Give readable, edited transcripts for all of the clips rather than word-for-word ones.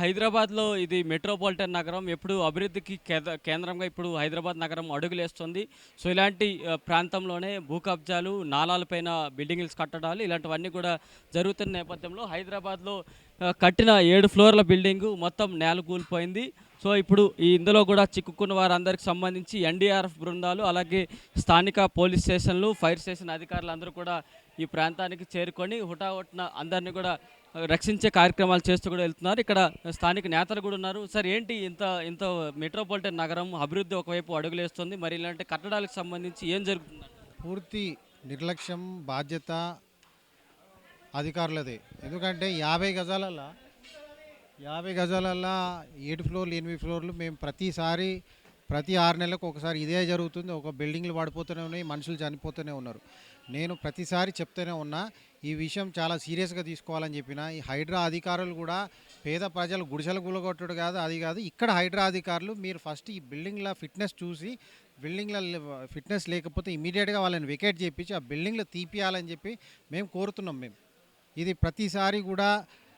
హైదరాబాద్‌లో ఇది మెట్రోపాలిటన్ నగరం. ఎప్పుడు అభివృద్ధికి కేంద్రంగా ఇప్పుడు హైదరాబాద్ నగరం అడుగులేస్తుంది. సో, ఇలాంటి ప్రాంతంలోనే భూ కబ్జాలు, నాలాలపైన బిల్డింగ్స్ కట్టడాలు ఇలాంటివన్నీ కూడా జరుగుతున్న నేపథ్యంలో హైదరాబాద్‌లో కట్టిన 7 ఫ్లోర్ల బిల్డింగు మొత్తం నేలకూలిపోయింది. సో, ఇప్పుడు ఇందులో కూడా చిక్కుకున్న వారందరికి సంబంధించి ఎన్‌డీఆర్ఎఫ్ బృందాలు, అలాగే స్థానిక పోలీస్ స్టేషన్లు, ఫైర్ స్టేషన్ అధికారులందరూ కూడా ఈ ప్రాంతానికి చేరుకొని హుటాహుటిన అందరిని కూడా రక్షించే కార్యక్రమాలు చేస్తూ కూడా వెళ్తున్నారు. ఇక్కడ స్థానిక నేతలు కూడా ఉన్నారు. సార్, ఏంటి ఇంత ఇంత మెట్రోపాలిటన్ నగరం అభివృద్ధి ఒకవైపు అడుగులేస్తుంది. మరి ఇలాంటి కట్టడాలకు సంబంధించి ఏం జరుగుతుందంటారు? పూర్తి నిర్లక్ష్యం, బాధ్యత అధికారులదే. ఎందుకంటే 50 గజాలల్లా 7 ఫ్లోర్లు, 8 ఫ్లోర్లు మేము ప్రతి 6 నెలలకు ఒకసారి ఇదే జరుగుతుంది. ఒక బిల్డింగ్లు పడిపోతూనే ఉన్నాయి, మనుషులు చనిపోతూనే ఉన్నారు. నేను ప్రతిసారి చెప్తూనే ఉన్నా, ఈ విషయం చాలా సీరియస్గా తీసుకోవాలని చెప్పిన. ఈ హైడ్రా అధికారులు కూడా పేద ప్రజలు గుడిసెలు గులగొట్టడు కాదు, అది కాదు. ఇక్కడ హైడ్రా అధికారులు మీరు ఫస్ట్ ఈ బిల్డింగ్ల ఫిట్నెస్ చూసి, బిల్డింగ్ల ఫిట్నెస్ లేకపోతే ఇమీడియట్గా వాళ్ళని వెకేట్ చేయించి ఆ బిల్డింగ్లు తీపియాలని చెప్పి మేము కోరుతున్నాం. ఇది ప్రతిసారి కూడా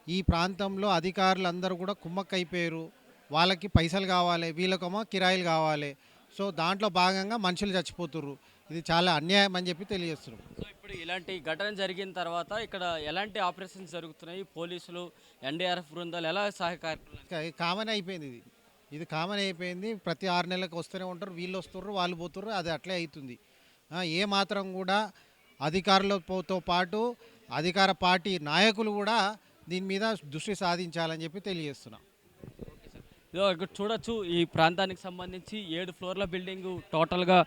ఈ ప్రాంతంలో అధికారులు అందరూ కూడా కుమ్మక్కైపోయారు. వాళ్ళకి పైసలు కావాలి, వీళ్ళకేమో కిరాయిలు కావాలి. సో దాంట్లో భాగంగా మనుషులు చచ్చిపోతుర్రు. ఇది చాలా అన్యాయం అని చెప్పి తెలియజేస్తున్నాం. సో, ఇప్పుడు ఇలాంటి ఘటన జరిగిన తర్వాత ఇక్కడ ఎలాంటి ఆపరేషన్స్ జరుగుతున్నాయి? పోలీసులు, ఎన్డీఆర్ఎఫ్ బృందాలు ఎలా సహకారం? కామన్ అయిపోయింది ఇది కామన్ అయిపోయింది. ప్రతి 6 నెలలకు వస్తూనే ఉంటారు, వీళ్ళు వస్తుర్రు, వాళ్ళు పోతుర్రు, అది అట్లే అవుతుంది. ఏ మాత్రం కూడా అధికారులతో పాటు అధికార పార్టీ నాయకులు కూడా దీని మీద దృష్టి సాధించాలని చెప్పి తెలియజేస్తున్నాం. ఇదో ఇక్కడ చూడొచ్చు, ఈ ప్రాంతానికి సంబంధించి 7 ఫ్లోర్ల బిల్డింగు టోటల్గా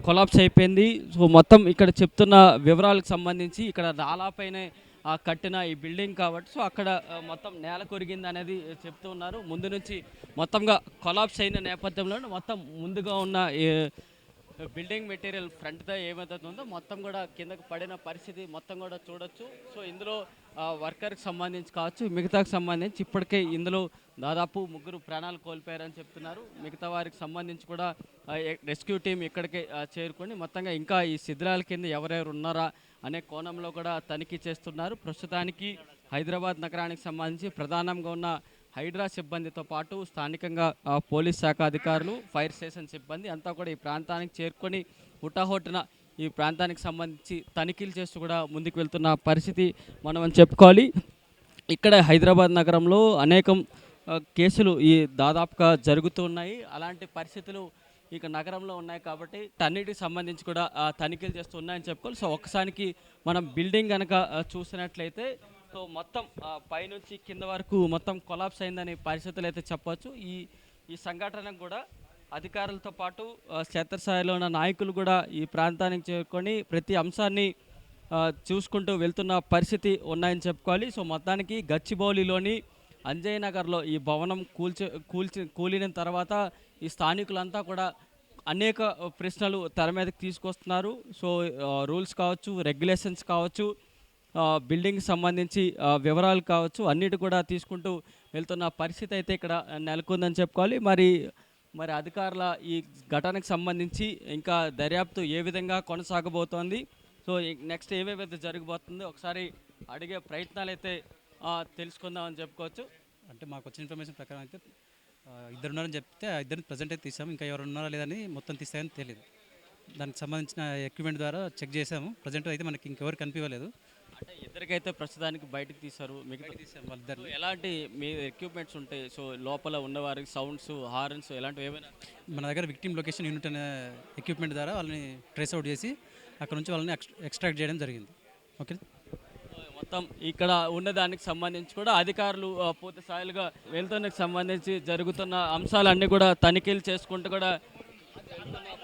కొలాప్స్ అయిపోయింది. సో, మొత్తం ఇక్కడ చెప్తున్న వివరాలకు సంబంధించి ఇక్కడ నాలాపైనే కట్టిన ఈ బిల్డింగ్ కాబట్టి సో అక్కడ మొత్తం నేల కొరిగింది అనేది చెప్తూ ఉన్నారు. ముందు నుంచి మొత్తంగా కొలాప్స్ అయిన నేపథ్యంలో మొత్తం ముందుగా ఉన్న బిల్డింగ్ మెటీరియల్ ఫ్రంట్తో ఏమైతే ఉందో మొత్తం కూడా కిందకు పడిన పరిస్థితి మొత్తం కూడా చూడొచ్చు. సో, ఇందులో వర్కర్కి సంబంధించి కావచ్చు, మిగతాకి సంబంధించి ఇప్పటికే ఇందులో దాదాపు 3 ప్రాణాలు కోల్పోయారని చెప్తున్నారు. మిగతా వారికి సంబంధించి కూడా రెస్క్యూ టీం ఇక్కడికి చేరుకొని మొత్తంగా ఇంకా ఈ శిథిలాల కింద ఎవరెవరు ఉన్నారా అనే కోణంలో కూడా తనిఖీ చేస్తున్నారు. ప్రస్తుతానికి హైదరాబాద్ నగరానికి సంబంధించి ప్రధానంగా ఉన్న హైడ్రా సిబ్బందితో పాటు స్థానికంగా పోలీస్ శాఖ అధికారులు, ఫైర్ స్టేషన్ సిబ్బంది అంతా కూడా ఈ ప్రాంతానికి చేరుకొని హుటాహుటిన ఈ ప్రాంతానికి సంబంధించి తనిఖీలు చేస్తూ కూడా ముందుకు వెళ్తున్న పరిస్థితి మనం అని చెప్పుకోవాలి. ఇక్కడ హైదరాబాద్ నగరంలో అనేకం కేసులు దాదాపుగా జరుగుతూ ఉన్నాయి. అలాంటి పరిస్థితులు ఇక నగరంలో ఉన్నాయి కాబట్టి అన్నిటికి సంబంధించి కూడా తనిఖీలు చేస్తూ ఉన్నాయని చెప్పుకోవాలి. సో, ఒక్కసారికి మనం బిల్డింగ్ కనుక చూసినట్లయితే సో మొత్తం పైనుంచి కింద వరకు మొత్తం కొలాప్స్ అయిందని పరిస్థితులు అయితే చెప్పవచ్చు. ఈ సంఘటనకు కూడా అధికారులతో పాటు క్షేత్రస్థాయిలో ఉన్న నాయకులు కూడా ఈ ప్రాంతానికి చేరుకొని ప్రతి అంశాన్ని చూసుకుంటూ వెళ్తున్న పరిస్థితి ఉన్నాయని చెప్పుకోవాలి. సో, మొత్తానికి గచ్చిబౌలిలోని అంజయ్ నగర్లో ఈ భవనం కూలిన తర్వాత ఈ స్థానికులంతా కూడా అనేక ప్రశ్నలు తెర మీదకి తీసుకొస్తున్నారు. సో, రూల్స్ కావచ్చు, రెగ్యులేషన్స్ కావచ్చు, బిల్డింగ్ సంబంధించి వివరాలు కావచ్చు, అన్నిటి కూడా తీసుకుంటూ వెళ్తున్న పరిస్థితి అయితే ఇక్కడ నెలకొందని చెప్పుకోవాలి. మరి అధికారుల ఈ ఘటనకు సంబంధించి ఇంకా దర్యాప్తు ఏ విధంగా కొనసాగబోతోంది, సో నెక్స్ట్ ఏమేమైతే జరగబోతుందో ఒకసారి అడిగే ప్రయత్నాలు అయితే తెలుసుకుందామని చెప్పుకోవచ్చు. అంటే మాకు వచ్చిన ఇన్ఫర్మేషన్ ప్రకారం అయితే ఇద్దరు ఉన్నారని చెప్తే ఆ ఇద్దరిని ప్రజెంట్ అయితే తీసాము. ఇంకా ఎవరు ఉన్నారా లేదని మొత్తం తీస్తాయని తెలియదు. దానికి సంబంధించిన ఎక్విప్మెంట్ ద్వారా చెక్ చేసాము. ప్రజెంట్ అయితే మనకి ఇంకెవరు కనిపించలేదు. అంటే ఇద్దరికైతే ప్రస్తుతానికి బయటకు తీశారు, మిగతా తీసాము వాళ్ళిద్దరు. ఎలాంటి మీ ఎక్విప్మెంట్స్ ఉంటాయి? సో, లోపల ఉన్నవారికి సౌండ్స్, హార్న్స్ ఇలాంటివి ఏమైనా? మన దగ్గర విక్టిమ్ లొకేషన్ యూనిట్ అనే ఎక్విప్మెంట్ ద్వారా వాళ్ళని ట్రేస్ అవుట్ చేసి అక్కడ నుంచి వాళ్ళని ఎక్స్ట్రాక్ట్ చేయడం జరిగింది. ఓకే, మొత్తం ఇక్కడ ఉన్నదానికి సంబంధించి కూడా అధికారులు పూర్తి స్థాయిలుగా వెళ్తున్నకి సంబంధించి జరుగుతున్న అంశాలన్నీ కూడా తనిఖీలు చేసుకుంటూ కూడా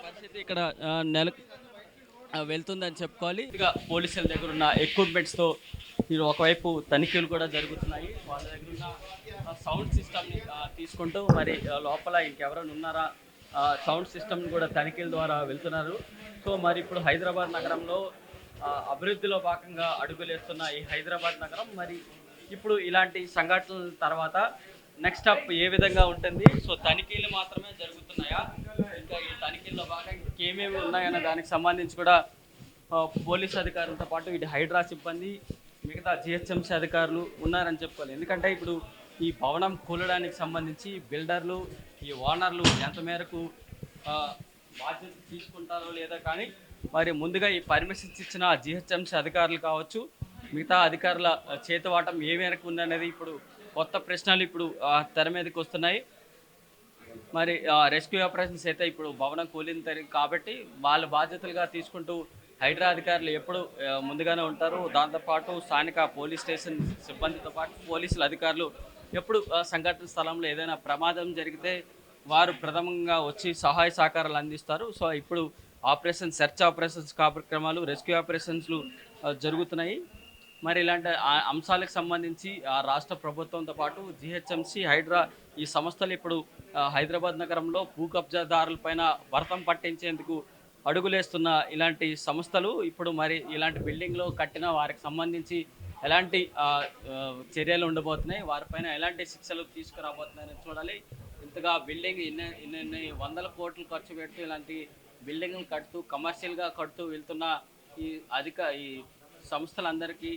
పరిస్థితి ఇక్కడ వెళ్తుందని చెప్పుకోవాలి. ఇక పోలీసుల దగ్గర ఉన్న ఎక్విప్మెంట్స్తో ఒకవైపు తనిఖీలు కూడా జరుగుతున్నాయి. వాళ్ళ దగ్గర ఉన్న సౌండ్ సిస్టమ్ని తీసుకుంటూ మరి లోపల ఇంకెవరైనా ఉన్నారా సౌండ్ సిస్టమ్ని కూడా తనిఖీల ద్వారా వెళ్తున్నారు. సో, మరి ఇప్పుడు హైదరాబాద్ నగరంలో అభివృద్ధిలో భాగంగా అడుగులేస్తున్న ఈ హైదరాబాద్ నగరం మరి ఇప్పుడు ఇలాంటి సంఘటనల తర్వాత నెక్స్ట్ స్టెప్ ఏ విధంగా ఉంటుంది? సో, తనిఖీలు మాత్రమే జరుగుతున్నాయా, ఇంకా ఈ తనిఖీల్లో భాగంగా ఇంకేమేమి ఉన్నాయన్న దానికి సంబంధించి కూడా పోలీస్ అధికారులతో పాటు ఇటు హైడ్రా సిబ్బంది, మిగతా జిహెచ్ఎంసీ అధికారులు ఉన్నారని చెప్పుకోవాలి. ఎందుకంటే ఇప్పుడు ఈ భవనం కూలడానికి సంబంధించి బిల్డర్లు ఈ ఓనర్లు ఎంత మేరకు ఆ, బాధ్యత తీసుకుంటారో లేదా కానీ మరి ముందుగా ఈ పర్మిషన్స్ ఇచ్చిన జిహెచ్ఎంసీ అధికారులు కావచ్చు మిగతా అధికారుల చేతివాటం ఏ మేరకు ఉందనేది ఇప్పుడు కొత్త ప్రశ్నలు ఇప్పుడు తెర మీదకి వస్తున్నాయి. మరి రెస్క్యూ ఆపరేషన్స్ అయితే ఇప్పుడు భవనం కూలింది కాబట్టి వాళ్ళ బాధ్యతలుగా తీసుకుంటూ హైడ్రా అధికారులు ఎప్పుడు ముందుగానే ఉంటారు. దాంతోపాటు స్థానిక పోలీస్ స్టేషన్ సిబ్బందితో పాటు పోలీసుల అధికారులు ఎప్పుడు సంఘటన స్థలంలో ఏదైనా ప్రమాదం జరిగితే వారు ప్రథమంగా వచ్చి సహాయ సహకారాలు అందిస్తారు. సో ఇప్పుడు సెర్చ్ ఆపరేషన్స్ కార్యక్రమాలు రెస్క్యూ ఆపరేషన్స్లు జరుగుతున్నాయి. మరి ఇలాంటి అంశాలకు సంబంధించి రాష్ట్ర ప్రభుత్వంతో పాటు జిహెచ్ఎంసీ హైడ్రా ఈ సంస్థలు ఇప్పుడు హైదరాబాద్ నగరంలో భూ కబ్జాదారులపైన భరతం పట్టించేందుకు అడుగులేస్తున్న ఇలాంటి సంస్థలు ఇప్పుడు మరి ఇలాంటి బిల్డింగ్లో కట్టిన వారికి సంబంధించి ఎలాంటి చర్యలు ఉండబోతున్నాయి, వారిపైన ఎలాంటి శిక్షలు తీసుకురాబోతున్నాయని చూడాలి. ఇంతగా బిల్డింగ్ ఇన్ని వందల కోట్లు ఖర్చు పెడుతూ ఇలాంటి బిల్డింగ్లు కడుతూ కమర్షియల్గా కడుతూ వెళ్తున్న ఈ సంస్థలందరికీ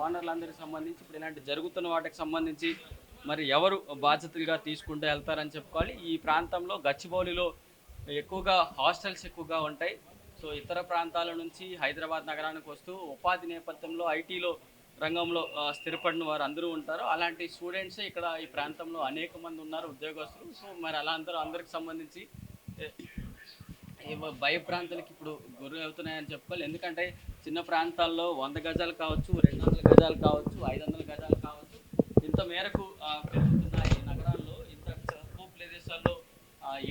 ఓనర్లందరికీ సంబంధించి ఇప్పుడు ఇలాంటి జరుగుతున్న వాటికి సంబంధించి మరి ఎవరు బాధ్యతలుగా తీసుకుంటూ వెళ్తారని చెప్పుకోవాలి. ఈ ప్రాంతంలో గచ్చిబౌలిలో ఎక్కువగా హాస్టల్స్ ఎక్కువగా ఉంటాయి. సో ఇతర ప్రాంతాల నుంచి హైదరాబాద్ నగరానికి వస్తూ ఉపాధి నేపథ్యంలో ఐటీలో రంగంలో స్థిరపడిన వారు అందరూ ఉంటారు. అలాంటి స్టూడెంట్స్ ఇక్కడ ఈ ప్రాంతంలో అనేక మంది ఉన్నారు ఉద్యోగస్తులు. సో మరి అలా అందరికి సంబంధించి భయప్రాంతాలకు ఇప్పుడు గురి అవుతున్నాయని చెప్పుకోవాలి. ఎందుకంటే చిన్న ప్రాంతాల్లో 100 గజాలు కావచ్చు, 200 గజాలు కావచ్చు, 500 గజాలు కావచ్చు, ఇంత మేరకు పెరుగుతున్న ఈ నగరాల్లో ఇంత తక్కువ ప్రదేశాల్లో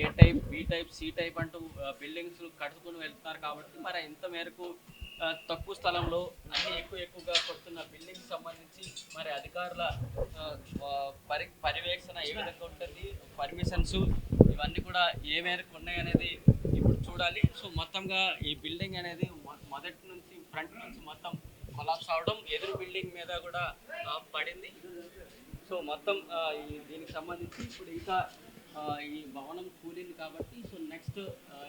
A type, B type, C type అంటూ బిల్డింగ్స్ కట్టుకుని వెళ్తున్నారు. కాబట్టి మరి ఇంత మేరకు తక్కువ స్థలంలో అన్ని ఎక్కువగా కొడుతున్న బిల్డింగ్కి సంబంధించి మరి అధికారుల పర్యవేక్షణ ఏ విధంగా ఉంటుంది, పర్మిషన్స్ ఇవన్నీ కూడా ఏ మేరకు ఉన్నాయనేది ఇప్పుడు చూడాలి. సో మొత్తంగా ఈ బిల్డింగ్ అనేది మొదటి నుంచి ఫ్రంట్ నుంచి మొత్తం కొలాప్స్ అవడం, ఎదురు బిల్డింగ్ మీద కూడా పడింది. సో మొత్తం దీనికి సంబంధించి ఇప్పుడు ఇంకా ఈ భవనం కూలింది కాబట్టి సో నెక్స్ట్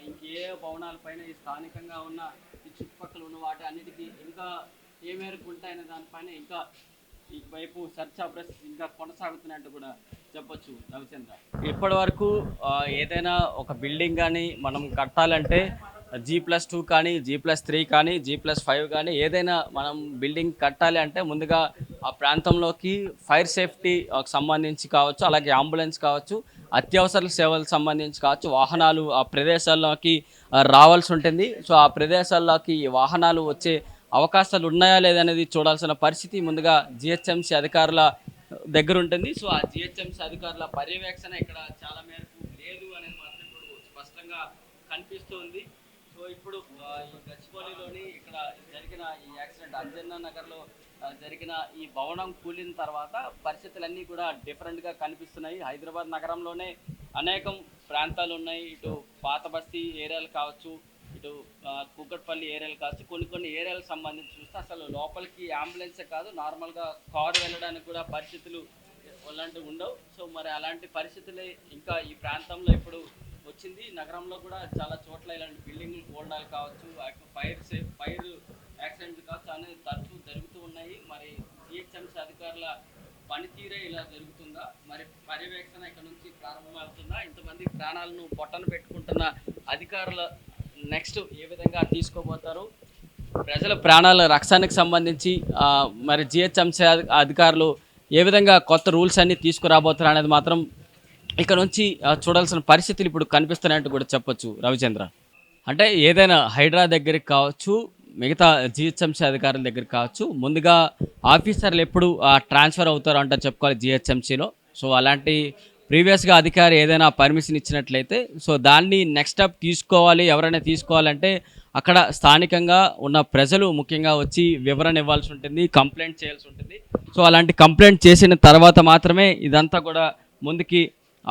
ఇంకే భవనాలపైన ఈ స్థానికంగా ఉన్న ఈ చుట్టుపక్కల ఉన్న వాటి అన్నిటికీ ఇంకా ఏ మేరకు ఉంటాయనే దానిపైన ఇంకా ఈ వైపు సెర్చ్ ఆపరేషన్ ఇంకా కొనసాగుతున్నట్టు కూడా చెప్పొచ్చు రవిచంద్ర. ఇప్పటి వరకు ఏదైనా ఒక బిల్డింగ్ కానీ మనం కట్టాలంటే G+2 కానీ G+3 కానీ G+5 కానీ ఏదైనా మనం బిల్డింగ్ కట్టాలి అంటే ముందుగా ఆ ప్రాంతంలోకి ఫైర్ సేఫ్టీ సంబంధించి కావచ్చు, అలాగే అంబులెన్స్ కావచ్చు, అత్యవసర సేవలకు సంబంధించి కావచ్చు, వాహనాలు ఆ ప్రదేశాల్లోకి రావాల్సి ఉంటుంది. సో ఆ ప్రదేశాల్లోకి వాహనాలు వచ్చే అవకాశాలు ఉన్నాయా లేదనేది చూడాల్సిన పరిస్థితి ముందుగా జిహెచ్ఎంసీ అధికారుల దగ్గర ఉంటుంది. సో ఆ జిహెచ్ఎంసీ అధికారుల పర్యవేక్షణ ఇక్కడ చాలా మేరకు లేదు అనేది మాత్రం ఇప్పుడు స్పష్టంగా కనిపిస్తుంది. సో ఇప్పుడు ఈ గచ్చిబౌలిలోని ఇక్కడ జరిగిన ఈ యాక్సిడెంట్ అంజన్నా నగర్లో జరిగిన ఈ భవనం కూలిన తర్వాత పరిస్థితులన్నీ కూడా డిఫరెంట్గా కనిపిస్తున్నాయి. హైదరాబాద్ నగరంలోనే అనేకం ప్రాంతాలు ఉన్నాయి. ఇటు పాత బస్తీ ఏరియాలు కావచ్చు, ఇటు కూకట్పల్లి ఏరియాలు కావచ్చు, కొన్ని ఏరియాలకు సంబంధించి చూస్తే అసలు లోపలికి అంబులెన్సే కాదు నార్మల్గా కారు వెళ్ళడానికి కూడా పరిస్థితులు అలాంటివి ఉండవు. సో మరి అలాంటి పరిస్థితులే ఇంకా ఈ ప్రాంతంలో ఇప్పుడు వచ్చింది. నగరంలో కూడా చాలా చోట్ల ఇలాంటి బిల్డింగ్లు కూలడాలు కావచ్చు, ఫైర్ యాక్సిడెంట్లు కావచ్చు అనేది తరచూ జరుగుతూ ఉన్నాయి. మరి జిహెచ్ఎంసీ అధికారుల పనితీరే ఇలా జరుగుతుందా, మరి పర్యవేక్షణ ఇక్కడ నుంచి ప్రారంభమవుతుందా, ఇంతమంది ప్రాణాలను పొట్టన పెట్టుకుంటున్న అధికారుల నెక్స్ట్ ఏ విధంగా తీసుకోబోతారు, ప్రజల ప్రాణాల రక్షణకు సంబంధించి మరి జిహెచ్ఎంసీ అధికారులు ఏ విధంగా కొత్త రూల్స్ అన్నీ తీసుకురాబోతారు అనేది మాత్రం ఇక్కడ నుంచి చూడాల్సిన పరిస్థితులు ఇప్పుడు కనిపిస్తున్నాయంటూ కూడా చెప్పొచ్చు రవిచంద్ర. అంటే ఏదైనా హైడ్రా దగ్గరికి కావచ్చు, మిగతా జిహెచ్ఎంసీ అధికారుల దగ్గరికి కావచ్చు, ముందుగా ఆఫీసర్లు ఎప్పుడు ట్రాన్స్ఫర్ అవుతారు అంటే చెప్పుకోవాలి జిహెచ్ఎంసీలో. సో అలాంటి ప్రీవియస్గా అధికారి ఏదైనా పర్మిషన్ ఇచ్చినట్లయితే సో దాన్ని నెక్స్ట్ స్టెప్ తీసుకోవాలి. ఎవరైనా తీసుకోవాలంటే అక్కడ స్థానికంగా ఉన్న ప్రజలు ముఖ్యంగా వచ్చి వివరణ ఇవ్వాల్సి ఉంటుంది, కంప్లైంట్ చేయాల్సి ఉంటుంది. సో అలాంటి కంప్లైంట్ చేసిన తర్వాత మాత్రమే ఇదంతా కూడా ముందుకి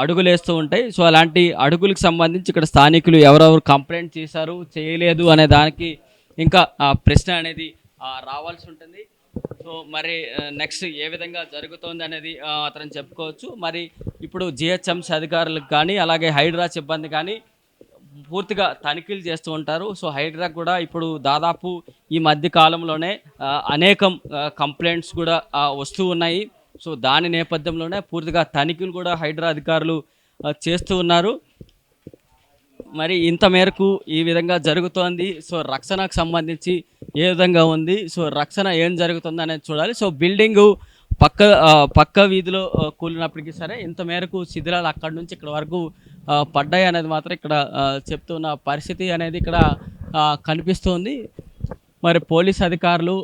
అడుగులేస్తూ ఉంటాయి. సో అలాంటి అడుగులకు సంబంధించి ఇక్కడ స్థానికులు ఎవరెవరు కంప్లైంట్ చేశారు, చేయలేదు అనే దానికి ఇంకా ప్రశ్న అనేది రావాల్సి ఉంటుంది. సో మరి నెక్స్ట్ ఏ విధంగా జరుగుతుంది అనేది అతను చెప్పుకోవచ్చు. మరి ఇప్పుడు జిహెచ్ఎంసీ అధికారులకు కానీ అలాగే హైడ్రా సిబ్బంది కానీ పూర్తిగా తనిఖీలు చేస్తూ ఉంటారు. సో హైడ్రా కూడా ఇప్పుడు దాదాపు ఈ మధ్య కాలంలోనే అనేకం కంప్లైంట్స్ కూడా వస్తూ ఉన్నాయి. సో దాని నేపథ్యంలోనే పూర్తిగా తనిఖీలు కూడా హైడ్రా అధికారులు చేస్తూ ఉన్నారు. మరి ఇంత మేరకు ఈ విధంగా జరుగుతోంది. సో రక్షణకు సంబంధించి ఏ విధంగా ఉంది, సో రక్షణ ఏం జరుగుతుంది అనేది చూడాలి. సో బిల్డింగు పక్క వీధిలో కూలినప్పటికీ సరే ఇంత మేరకు శిథిలాలు అక్కడి నుంచి ఇక్కడ వరకు పడ్డాయి అనేది మాత్రం ఇక్కడ చెప్తున్న పరిస్థితి అనేది ఇక్కడ కనిపిస్తుంది. మరి పోలీస్ అధికారులు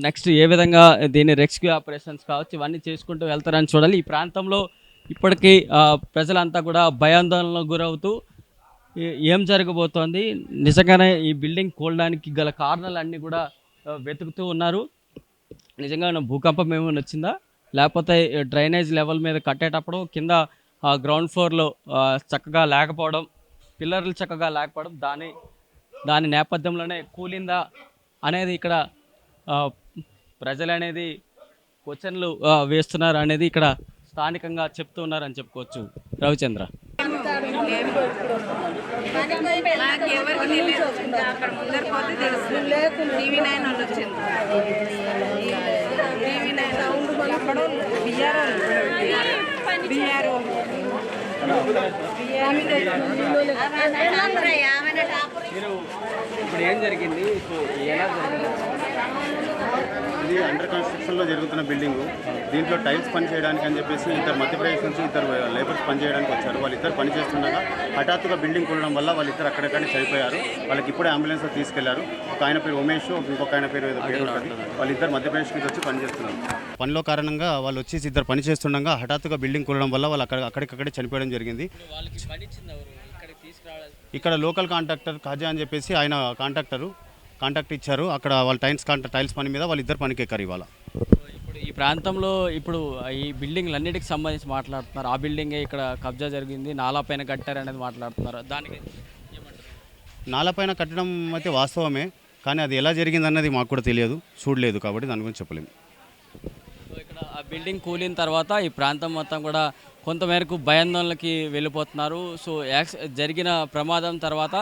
నెక్స్ట్ ఏ విధంగా దీన్ని రెస్క్యూ ఆపరేషన్స్ కావచ్చు ఇవన్నీ చేసుకుంటూ వెళ్తారని చూడాలి. ఈ ప్రాంతంలో ఇప్పటికీ ప్రజలంతా కూడా భయాందోళనకు గురవుతూ ఏం జరగబోతోంది, నిజంగానే ఈ బిల్డింగ్ కూలడానికి గల కారణాలన్నీ కూడా వెతుకుతూ ఉన్నారు. నిజంగా భూకంపం ఏమైనా వచ్చిందా, లేకపోతే డ్రైనేజ్ లెవెల్ మీద కట్టేటప్పుడు కింద గ్రౌండ్ ఫ్లోర్లో చక్కగా లేకపోవడం, పిల్లర్లు చక్కగా లేకపోవడం, దాని నేపథ్యంలోనే కూలిందా అనేది ఇక్కడ ప్రజలు అనేది క్వశ్చన్లు వేస్తున్నారు అనేది ఇక్కడ స్థానికంగా చెప్తూ ఉన్నారని చెప్పుకోవచ్చు. రవిచంద్ర. ఎవరికి తెలియదు, అక్కడ ముందర పోతే తెలుసు. టీవీ 9 వాళ్ళు వచ్చింది. టీవీ 9 అక్కడ బీఆర్ఓ ఇప్పుడు ఏం జరిగింది, ఎలా జరిగింది? ఇది అండర్ కన్స్ట్రక్షన్లో జరుగుతున్న బిల్డింగు. దీంట్లో టైల్స్ పని చేయడానికి అని చెప్పేసి ఇద్దరు మధ్యప్రదేశ్ నుంచి ఇద్దరు లేబర్స్ పని చేయడానికి వచ్చారు. వాళ్ళిద్దరు పని చేస్తుండగా హఠాత్తుగా బిల్డింగ్ కూలడం వల్ల వాళ్ళిద్దరు అక్కడక్కడ చనిపోయారు. వాళ్ళకి ఇప్పుడే అంబులెన్స్లో తీసుకెళ్లారు. ఒక ఆయన పేరు ఉమేష్, ఇంకొక ఆయన పేరు ఏదో పేరు ఉంటుంది. వాళ్ళిద్దరు మధ్యప్రదేశ్ నుంచి వచ్చి పని చేస్తున్నారు. పనిలో కారణంగా వాళ్ళు వచ్చేసి ఇద్దరు పని చేస్తుండగా హఠాత్తుగా బిల్డింగ్ కూలడం వల్ల వాళ్ళు అక్కడికక్కడే చనిపోవడం జరిగింది. ఇక్కడ లోకల్ కాంట్రాక్టర్ ఖాజా అని చెప్పేసి ఆయన కాంటాక్ట్ ఇచ్చారు. అక్కడ వాళ్ళు టైల్స్ పని మీద వాళ్ళు ఇద్దరు పనికి ఎక్కారు ఇవాళ. ఇప్పుడు ఈ ప్రాంతంలో ఇప్పుడు ఈ బిల్డింగ్లన్నిటికి సంబంధించి మాట్లాడుతున్నారు. ఆ బిల్డింగే ఇక్కడ కబ్జా జరిగింది, నాలా పైన కట్టారు అనేది మాట్లాడుతున్నారు. దానికి నాలా పైన కట్టడం అయితే వాస్తవమే, కానీ అది ఎలా జరిగింది అన్నది మాకు కూడా తెలియదు, చూడలేదు, కాబట్టి దాని గురించి చెప్పలేము. సో ఇక్కడ ఆ బిల్డింగ్ కూలిన తర్వాత ఈ ప్రాంతం మొత్తం కూడా కొంతమేరకు భయాందోళనకి వెళ్ళిపోతున్నారు. సో జరిగిన ప్రమాదం తర్వాత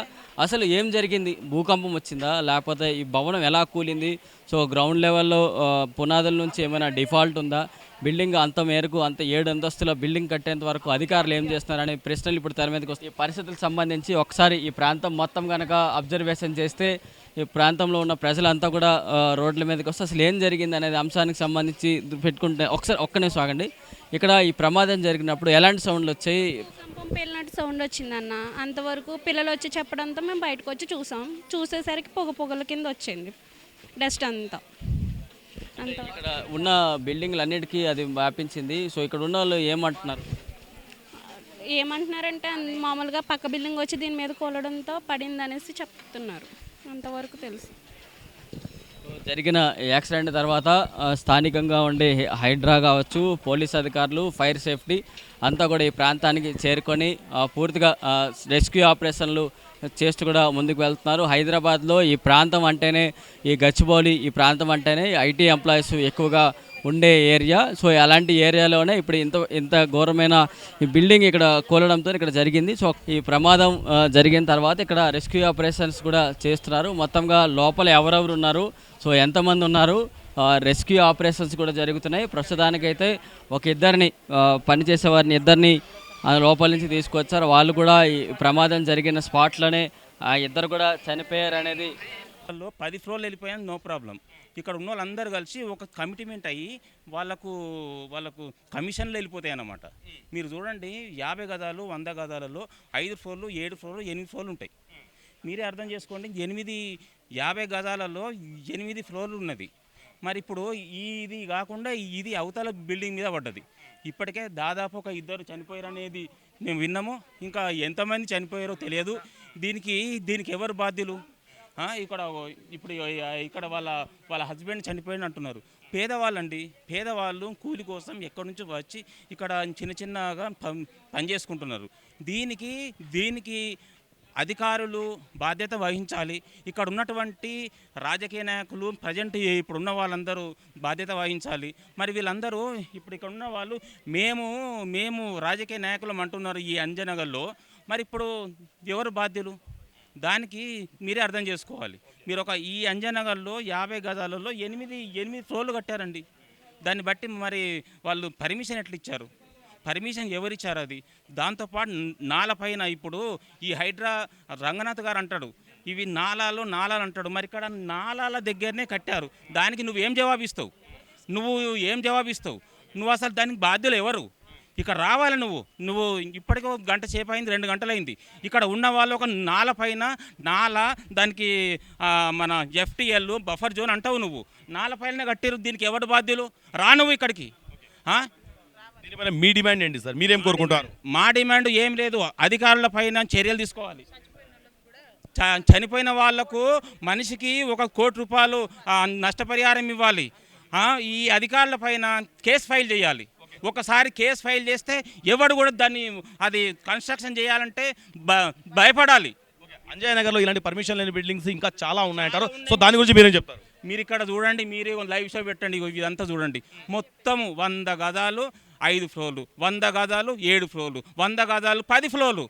అసలు ఏం జరిగింది, భూకంపం వచ్చిందా, లేకపోతే ఈ భవనం ఎలా కూలింది, సో గ్రౌండ్ లెవెల్లో పునాదుల నుంచి ఏమైనా డిఫాల్ట్ ఉందా, బిల్డింగ్ అంత మేరకు 7 అంతస్తుల బిల్డింగ్ కట్టేంత వరకు అధికారులు ఏం చేస్తున్నారనే ప్రశ్నలు ఇప్పుడు తెర మీదకి వస్తాయి. ఈ పరిస్థితులకు సంబంధించి ఒకసారి ఈ ప్రాంతం మొత్తం కనుక అబ్జర్వేషన్ చేస్తే ఈ ప్రాంతంలో ఉన్న ప్రజలంతా కూడా రోడ్ల మీదకి వస్తే అసలు ఏం జరిగింది అనేది అంశానికి సంబంధించి పెట్టుకుంటే ఒక్క నిమిషం ఆగండి. ఇక్కడ ఈ ప్రమాదం జరిగినప్పుడు ఎలాంటి సౌండ్లు వచ్చాయి? సంపం పేలినట్టు సౌండ్ వచ్చిందన్న. అంతవరకు పిల్లలు వచ్చి చెప్పడంతో మేము బయటకు వచ్చి చూసేసరికి పొగల కింద వచ్చింది డస్ట్ అంతా. ఇక్కడ ఉన్న బిల్డింగ్లు అన్నిటికీ అది వ్యాపించింది. సో ఇక్కడ ఉన్న వాళ్ళు ఏమంటున్నారంటే మామూలుగా పక్క బిల్డింగ్ వచ్చి దీని మీద కూలడంతో పడింది అనేసి చెప్తున్నారు. అంతవరకు తెలుసు. జరిగిన యాక్సిడెంట్ తర్వాత స్థానికంగా ఉండే హైడ్రా కావచ్చు, పోలీస్ అధికారులు, ఫైర్ సేఫ్టీ అంతా కూడా ఈ ప్రాంతానికి చేరుకొని పూర్తిగా రెస్క్యూ ఆపరేషన్లు చేస్తూ కూడా ముందుకు వెళ్తున్నారు. హైదరాబాద్లో ఈ ప్రాంతం అంటేనే, ఈ గచ్చిబౌలి ఈ ప్రాంతం అంటేనే ఐటీ ఎంప్లాయీస్ ఎక్కువగా ఉండే ఏరియా. సో అలాంటి ఏరియాలోనే ఇప్పుడు ఇంత ఘోరమైన ఈ బిల్డింగ్ ఇక్కడ కూలడంతో ఇక్కడ జరిగింది. సో ఈ ప్రమాదం జరిగిన తర్వాత ఇక్కడ రెస్క్యూ ఆపరేషన్స్ కూడా చేస్తున్నారు. మొత్తంగా లోపల ఎవరెవరు ఉన్నారు, సో ఎంతమంది ఉన్నారు, రెస్క్యూ ఆపరేషన్స్ కూడా జరుగుతున్నాయి. ప్రస్తుతానికైతే ఇద్దరిని పనిచేసే వారిని ఇద్దరిని లోపల నుంచి తీసుకొచ్చారు. వాళ్ళు కూడా ఈ ప్రమాదం జరిగిన స్పాట్లోనే ఇద్దరు కూడా చనిపోయారు అనేది. 10 ఫ్లోర్లు వెళ్ళిపోయాను, నో ప్రాబ్లం. ఇక్కడ ఉన్న వాళ్ళందరూ కలిసి ఒక కమిట్మెంట్ అయ్యి వాళ్ళకు కమిషన్లు వెళ్ళిపోతాయి అన్నమాట. మీరు చూడండి, 50 గదాలు 100 గదాలలో 5 ఫ్లోర్లు 7 ఫ్లోర్లు 8 ఫ్లోర్లు ఉంటాయి. మీరే అర్థం చేసుకోండి, 50 గదాలలో 8 ఫ్లోర్లు ఉన్నది. మరి ఇప్పుడు ఇది కాకుండా ఇది అవతల బిల్డింగ్ మీద పడ్డది. ఇప్పటికే దాదాపు ఒక 2 చనిపోయారు అనేది మేము విన్నాము. ఇంకా ఎంతమంది చనిపోయారో తెలియదు. దీనికి ఎవరు బాధ్యులు? ఇక్కడ వాళ్ళ హస్బెండ్ చనిపోయిన అంటున్నారు. పేదవాళ్ళు కూలి కోసం ఎక్కడి నుంచి వచ్చి ఇక్కడ చిన్నగా పని చేసుకుంటున్నారు. దీనికి అధికారులు బాధ్యత వహించాలి. ఇక్కడ ఉన్నటువంటి రాజకీయ నాయకులు ప్రజెంట్ ఇప్పుడున్న వాళ్ళందరూ బాధ్యత వహించాలి. మరి వీళ్ళందరూ ఇక్కడ ఉన్న వాళ్ళు మేము రాజకీయ నాయకులం అంటున్నారు ఈ అంజనగర్లో. మరి ఇప్పుడు ఎవరు బాధ్యులు? దానికి మీరే అర్థం చేసుకోవాలి. మీరు ఈ అంజనగర్లో 50 గదాలలో 8 ఫ్లోర్లు కట్టారండి. దాన్ని బట్టి మరి వాళ్ళు పర్మిషన్ ఎట్లా ఇచ్చారు? పర్మిషన్ ఎవరిచ్చారు? అది దాంతోపాటు నాలపైన ఇప్పుడు ఈ హైడ్రా రంగనాథ్ గారు అంటాడు ఇవి నాలాలు అంటాడు. మరి ఇక్కడ నాలాల దగ్గరనే కట్టారు. దానికి నువ్వేం జవాబిస్తావు? ఏం జవాబిస్తావు? నువ్వు అసలు దానికి బాధ్యులు ఎవరు? ఇక్కడ రావాలి నువ్వు ఇప్పటికో గంట సేపు అయింది, 2 గంటలైంది. ఇక్కడ ఉన్న వాళ్ళు ఒక దానికి మన FTL బఫర్ జోన్ అంటావు. నువ్వు నాలపైన కట్టిరు, దీనికి ఎవరు బాధ్యులు? రా నువ్వు ఇక్కడికి. దీనిపైన మీ డిమాండ్ ఏంటి సార్? మీరేం కోరుకుంటారు? మా డిమాండ్ ఏం లేదు, అధికారుల పైన చర్యలు తీసుకోవాలి. చనిపోయిన వాళ్లకు మనిషికి 1 కోటి రూపాయలు నష్టపరిహారం ఇవ్వాలి. ఈ అధికారుల పైన కేసు ఫైల్ చేయాలి. ఒకసారి కేసు ఫైల్ చేస్తే ఎవడు కూడా దాన్ని అది కన్స్ట్రక్షన్ చేయాలంటే భయపడాలి. అంజయ్ నగర్లో ఇలాంటి పర్మిషన్ లేని బిల్డింగ్స్ ఇంకా చాలా ఉన్నాయంటారు. సో దాని గురించి మీరేం చెప్తారు? మీరు ఇక్కడ చూడండి, మీరే లైవ్ షో పెట్టండి. ఇదంతా చూడండి, మొత్తం 100 గదాలు 5 ఫ్లోర్లు, 100 గదాలు 7 ఫ్లోర్లు, 100 గదాలు 10 ఫ్లోర్లు.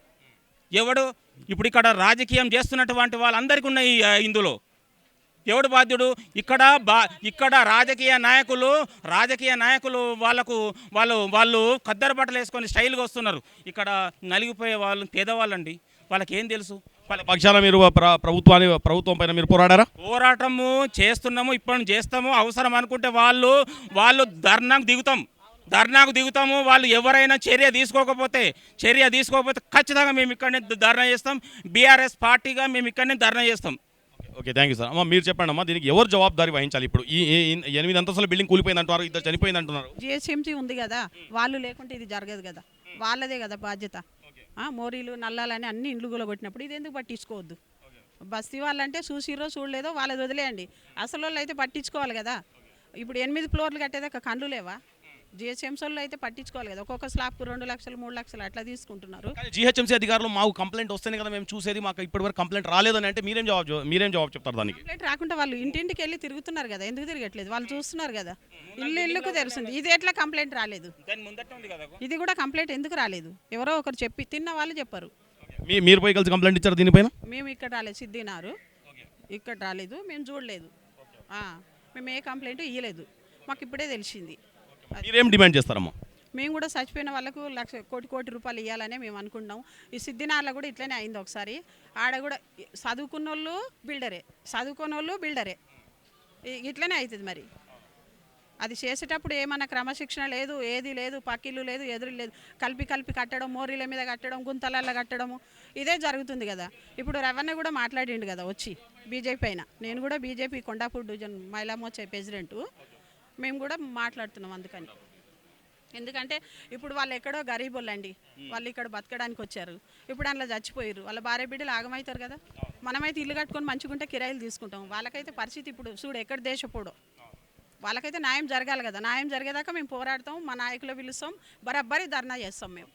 ఎవడు ఇప్పుడు ఇక్కడ రాజకీయం చేస్తున్నటువంటి వాళ్ళందరికీ ఉన్నాయి ఇందులో. ఎవడు బాధ్యుడు? ఇక్కడ రాజకీయ నాయకులు వాళ్ళు ఖద్దరు బట్టలు వేసుకొని స్టైల్గా వస్తున్నారు. ఇక్కడ నలిగిపోయే వాళ్ళు పేదవాళ్ళండి, వాళ్ళకేం తెలుసు? వాళ్ళ పక్షాన మీరు ప్రభుత్వం పైన మీరు పోరాటము చేస్తున్నాము, ఇప్పుడు చేస్తాము. అవసరం అనుకుంటే వాళ్ళు ధర్నాకు దిగుతాము. వాళ్ళు ఎవరైనా చర్య తీసుకోకపోతే ఖచ్చితంగా మేము ఇక్కడనే ధర్నా చేస్తాం. బీఆర్ఎస్ పార్టీగా మేము ఇక్కడనే ధర్నా చేస్తాం. Okay, thank you sir. అమ్మ మీరు చెప్పండి అమ్మా, దీనికి ఎవరు జవాబుదారీ వహించాలి? ఇప్పుడు ఈ 8 అంతస్తుల బిల్డింగ్ కూలిపోయింది అంటున్నారు, 2 చనిపోయింది అంటున్నారు. జిహెచ్ఎంసీ ఉంది కదా, వాళ్ళు లేకుంటే ఇది జరగదు కదా, వాళ్ళదే కదా బాధ్యత. మోరీలు నల్లాలని అన్ని ఇండ్లు కొట్టినప్పుడు ఇది ఎందుకు పట్టించుకోవద్దు? బస్తీ వాళ్ళంటే చూడలేదో వాళ్ళది వదిలేయండి. అసలు వాళ్ళు అయితే పట్టించుకోవాలి కదా. ఇప్పుడు 8 ఫ్లోర్లు కట్టేదాకా కండ్లు లేవా? జిహెచ్ఎంసీలో అయితే పట్టించుకోవాలి కదా. ఒక్కొక్క స్లాబ్కు 2 లక్షలు 3 లక్షలు అట్లా తీసుకుంటున్నారు. జిహెచ్ఎంసీ అధికారులు మాకు కంప్లైంట్ వస్తేనే కదా మేము చూసేది, మాకు ఇప్పటివరకు కంప్లైంట్ రాలేదని అంటే మీరేం జవాబు చెప్తారు దానికి? కంప్లైంట్ రాకుండా వాళ్ళు ఇంటింటికి వెళ్ళి తిరుగుతున్నారు కదా, ఎందుకు తిరగట్లేదు? వాళ్ళు చూస్తున్నారు కదా, ఇల్లుకు తెలుస్తుంది. ఇది ఎట్లా కంప్లైంట్ రాలేదు? ఇది కూడా కంప్లైంట్ ఎందుకు రాలేదు? ఎవరో ఒకరు చెప్పి తిన్న వాళ్ళు చెప్పారు. మీరు పోయి కలిసి కంప్లైంట్ ఇచ్చారు దీనిపైన? మేము ఇక్కడ రాలేదు, సిద్ధినారు ఇక్కడ రాలేదు, మేము చూడలేదు, మేము ఏ కంప్లైంట్ ఇవ్వలేదు. మాకు ఇప్పుడే తెలిసింది. మీరేం డిమాండ్ చేస్తారమ్మా? మేము కూడా చచ్చిపోయిన వాళ్ళకు కోటి రూపాయలు ఇవ్వాలనే మేము అనుకుంటున్నాం. ఈ సిద్ధినార్లో కూడా ఇట్లనే అయింది ఒకసారి. ఆడ కూడా చదువుకున్న వాళ్ళు బిల్డరే, ఇట్లనే అవుతుంది. మరి అది చేసేటప్పుడు ఏమన్నా క్రమశిక్షణ లేదు, ఏది లేదు, పక్కిల్లు లేదు, ఎదురు లేదు, కలిపి కట్టడం, మోరీల మీద కట్టడం, గుంతలల్లో కట్టడము, ఇదే జరుగుతుంది కదా. ఇప్పుడు రవణ కూడా మాట్లాడిండు కదా వచ్చి బీజేపీ అయినా. నేను కూడా బీజేపీ కొండాపూర్ డివిజన్ మహిళా మోర్చా ప్రెసిడెంటు. మేము కూడా మాట్లాడుతున్నాం అందుకని. ఎందుకంటే ఇప్పుడు వాళ్ళు ఎక్కడో గరీబోళ్ళండి, వాళ్ళు ఇక్కడ బతకడానికి వచ్చారు. ఇప్పుడు అందులో చచ్చిపోయారు, వాళ్ళ భార్య బిడ్డలు ఆగమవుతారు కదా. మనమైతే ఇల్లు కట్టుకొని మంచిగుంటే కిరాయిలు తీసుకుంటాం. వాళ్ళకైతే పరిస్థితి ఇప్పుడు చూడు ఎక్కడ దేశపోడో. వాళ్ళకైతే న్యాయం జరగాలి కదా. న్యాయం జరిగేదాకా మేము పోరాడతాం, మా నాయకులు పిలుస్తాం, బరాబరి ధర్నా చేస్తాం మేము.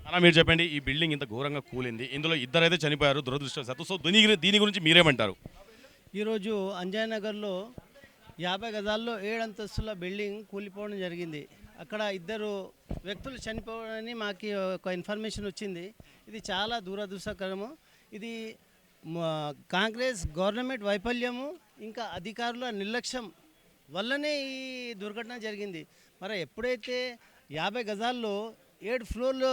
అలా మీరు చెప్పండి, ఈ బిల్డింగ్ ఇంత ఘోరంగా కూలింది, ఇందులో 2 అయితే చనిపోయారు దురదృష్టవశాత్తు. సో దీని గురించి మీరేమంటారు? ఈరోజు అంజయ్ నగర్లో 50 గజాల్లో 7 అంతస్తుల బిల్డింగ్ కూలిపోవడం జరిగింది. అక్కడ 2 వ్యక్తులు చనిపోవడాన్ని మాకు ఒక ఇన్ఫర్మేషన్ వచ్చింది. ఇది చాలా దురదృష్టకరము. ఇది కాంగ్రెస్ గవర్నమెంట్ వైఫల్యము, ఇంకా అధికారుల నిర్లక్ష్యం వల్లనే ఈ దుర్ఘటన జరిగింది. మరి ఎప్పుడైతే 50 గజాల్లో 7 ఫ్లోర్లు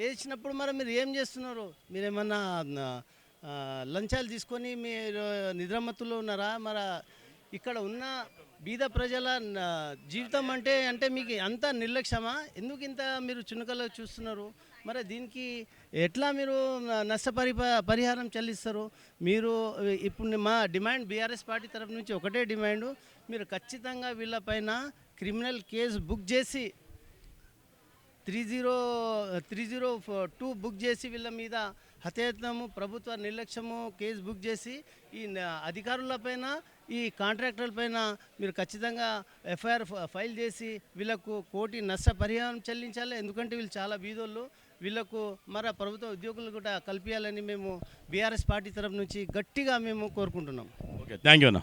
వేసినప్పుడు మరి మీరు ఏం చేస్తున్నారు? మీరేమన్నా లంచాలు తీసుకొని మీరు నిద్రమత్తులో ఉన్నారా? మరి ఇక్కడ ఉన్న బీద ప్రజల జీవితం అంటే మీకు అంత నిర్లక్ష్యమా? ఎందుకు ఇంత మీరు చునకలో చూస్తున్నారు? మరి దీనికి ఎట్లా మీరు పరిహారం చెల్లిస్తారు? మీరు ఇప్పుడు మా డిమాండ్ బీఆర్ఎస్ పార్టీ తరఫు నుంచి ఒకటే డిమాండు, మీరు ఖచ్చితంగా వీళ్ళపైన క్రిమినల్ కేసు బుక్ చేసి 302 బుక్ చేసి వీళ్ళ మీద హత్యాయత్నము, ప్రభుత్వ నిర్లక్ష్యము కేసు బుక్ చేసి ఈ అధికారులపైన, ఈ కాంట్రాక్టర్లపైన మీరు ఖచ్చితంగా ఎఫ్ఐఆర్ ఫైల్ చేసి వీళ్ళకు కోటి నష్టపరిహారం చెల్లించాలి. ఎందుకంటే వీళ్ళు చాలా బీదోళ్ళు, వీళ్ళకు మరి ప్రభుత్వ ఉద్యోగులు కూడా కల్పించాలని మేము బీఆర్ఎస్ పార్టీ తరఫు నుంచి గట్టిగా మేము కోరుకుంటున్నాం. ఓకే, థ్యాంక్ యూ అన్న.